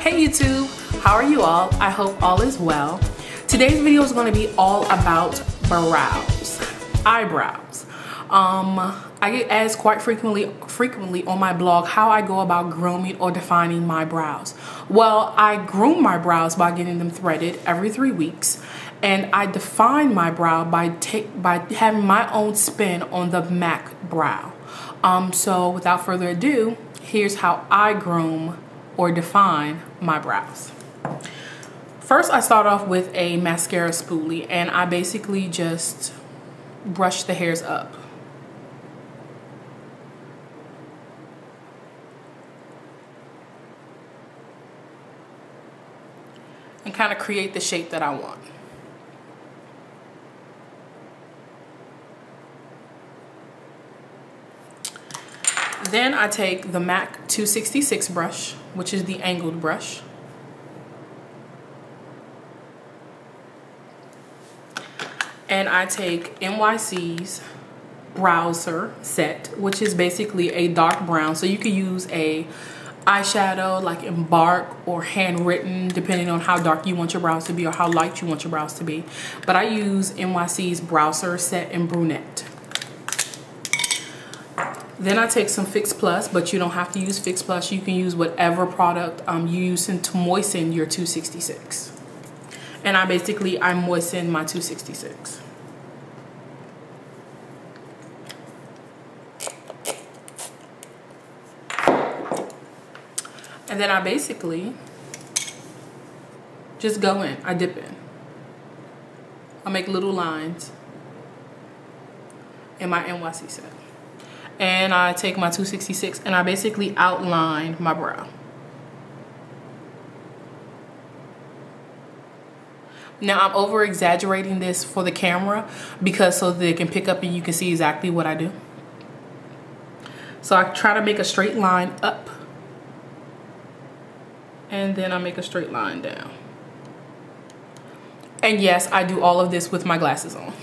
Hey YouTube, how are you all? I hope all is well. Today's video is going to be all about brows, eyebrows. I get asked quite frequently on my blog how I go about grooming or defining my brows. Well, I groom my brows by getting them threaded every 3 weeks, and I define my brow by having my own spin on the MAC brow. So without further ado, here's how I groom or define my brows. First, I start off with a mascara spoolie, and I basically just brush the hairs up. And kind of create the shape that I want. Then I take the MAC 266 brush, which is the angled brush. And I take NYC's Browser Set, which is basically a dark brown. So you could use a eyeshadow like Embark or Handwritten, depending on how dark you want your brows to be or how light you want your brows to be. But I use NYC's Browser Set in Brunette. Then I take some Fix Plus, but you don't have to use Fix Plus. You can use whatever product you use to moisten your 266. And I moisten my 266. And then I basically just go in. I dip in. I make little lines in my NYC set. And I take my 266 and I basically outline my brow. Now I'm over exaggerating this for the camera because so they can pick up and you can see exactly what I do. So I try to make a straight line up. And then I make a straight line down. And yes, I do all of this with my glasses on.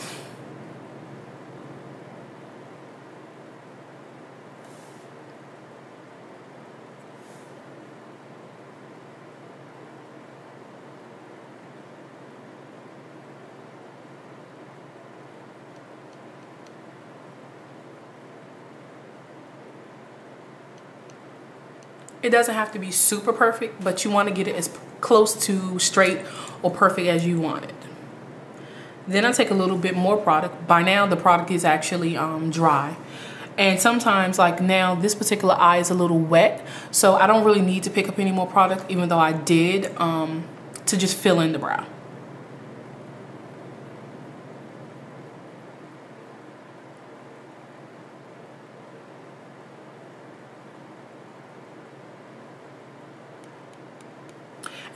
It doesn't have to be super perfect, but you want to get it as close to straight or perfect as you want it. Then I take a little bit more product. By now the product is actually dry. And sometimes, like now, this particular eye is a little wet, so I don't really need to pick up any more product, even though I did, to just fill in the brow.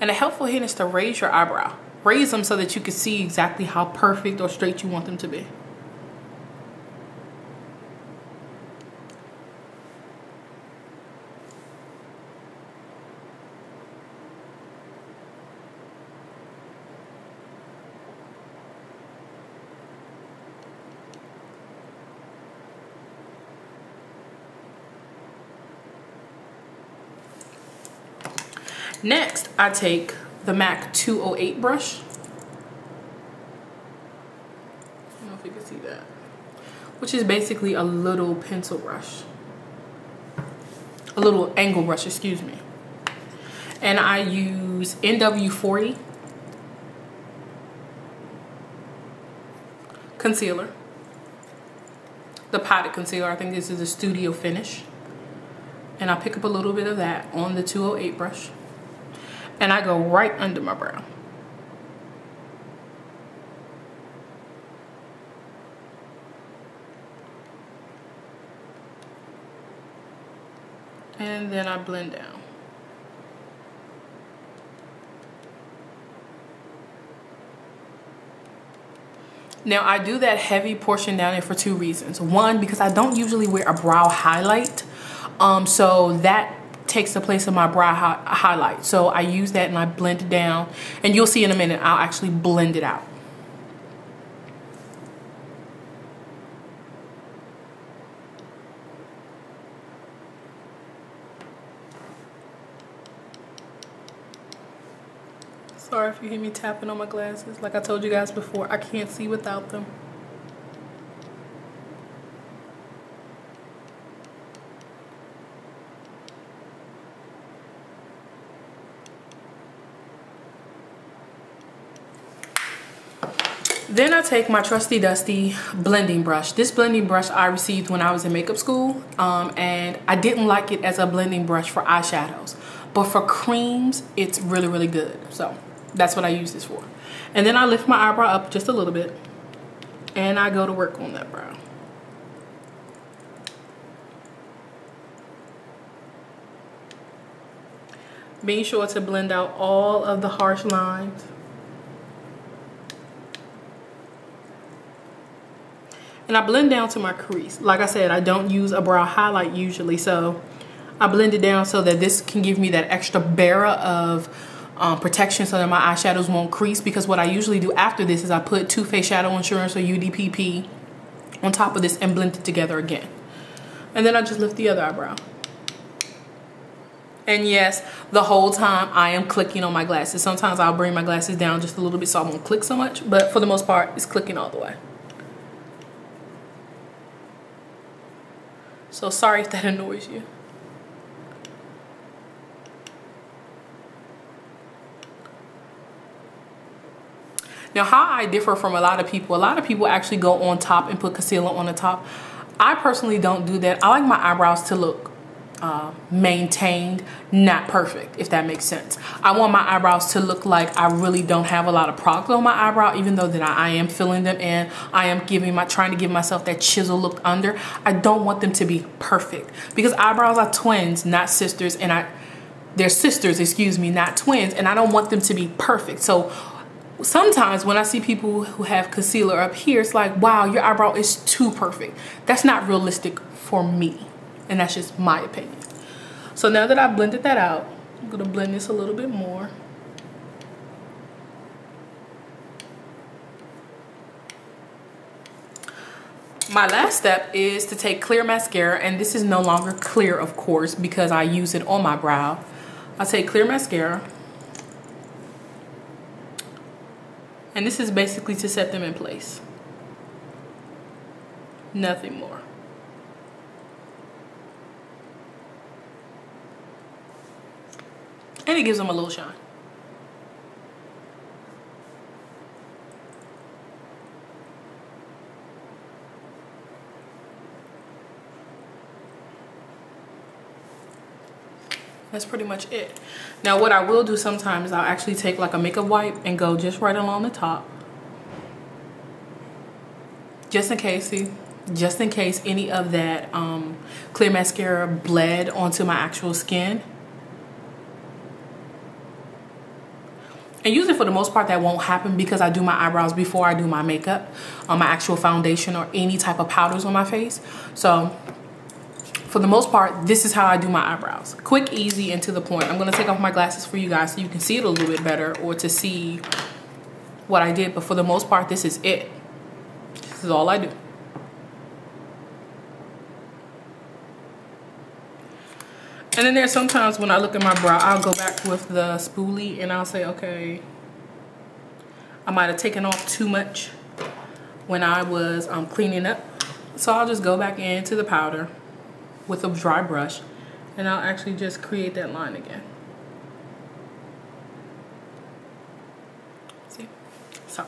And a helpful hint is to raise your eyebrow. Raise them so that you can see exactly how perfect or straight you want them to be. Next, I take the MAC 208 brush. I don't know if you can see that. Which is basically a little pencil brush. A little angle brush, excuse me. And I use NW40 concealer. The potted concealer, I think this is a studio finish. And I pick up a little bit of that on the 208 brush. And I go right under my brow. And then I blend down. Now I do that heavy portion down there for 2 reasons. One, because I don't usually wear a brow highlight. So that takes the place of my brow highlight. So I use that and I blend it down. And you'll see in a minute, I'll actually blend it out. Sorry if you hear me tapping on my glasses. Like I told you guys before, I can't see without them. Then I take my trusty dusty blending brush. This blending brush I received when I was in makeup school, and I didn't like it as a blending brush for eyeshadows, but for creams it's really, really good. So that's what I use this for. And then I lift my eyebrow up just a little bit and I go to work on that brow. Being sure to blend out all of the harsh lines. And I blend down to my crease. Like I said, I don't use a brow highlight usually, so I blend it down so that this can give me that extra barrier of protection so that my eyeshadows won't crease. Because what I usually do after this is I put Too Faced Shadow Insurance or UDPP on top of this and blend it together again. And then I just lift the other eyebrow. And yes, the whole time I am clicking on my glasses. Sometimes I'll bring my glasses down just a little bit so I won't click so much, but for the most part, it's clicking all the way. So sorry if that annoys you. Now, how I differ from a lot of people actually go on top and put concealer on the top. I personally don't do that. I like my eyebrows to look maintained, not perfect, if that makes sense. I want my eyebrows to look like I really don't have a lot of product on my eyebrow, even though that I am filling them in. I am trying to give myself that chisel look under. I don't want them to be perfect because eyebrows are twins, not sisters, and they're sisters, excuse me, not twins, and I don't want them to be perfect. So sometimes when I see people who have concealer up here, it's like, wow, your eyebrow is too perfect. That's not realistic for me. And that's just my opinion. So now that I've blended that out, I'm gonna blend this a little bit more. My last step is to take clear mascara, and this is no longer clear, of course, because I use it on my brow. I take clear mascara, and this is basically to set them in place. Nothing more. And it gives them a little shine. That's pretty much it. Now what I will do sometimes, I'll actually take like a makeup wipe and go just right along the top. Just in case any of that clear mascara bled onto my actual skin. And usually for the most part that won't happen because I do my eyebrows before I do my makeup, my actual foundation or any type of powders on my face. So for the most part, this is how I do my eyebrows. Quick, easy, and to the point. I'm gonna take off my glasses for you guys so you can see it a little bit better or to see what I did. But for the most part, this is it. This is all I do. And then there's sometimes when I look at my brow, I'll go back with the spoolie and I'll say, okay, I might have taken off too much when I was cleaning up. So I'll just go back into the powder with a dry brush and I'll actually just create that line again. See? So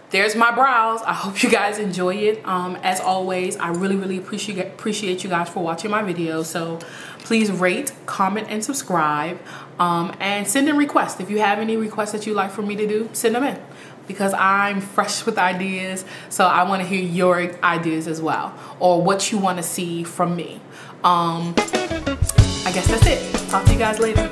there's my brows. I hope you guys enjoy it. As always, I really appreciate you guys for watching my video. So please rate, comment, and subscribe, and send in requests. If you have any requests that you'd like for me to do, send them in because I'm fresh with ideas. So I want to hear your ideas as well, or what you want to see from me. I guess that's it. Talk to you guys later.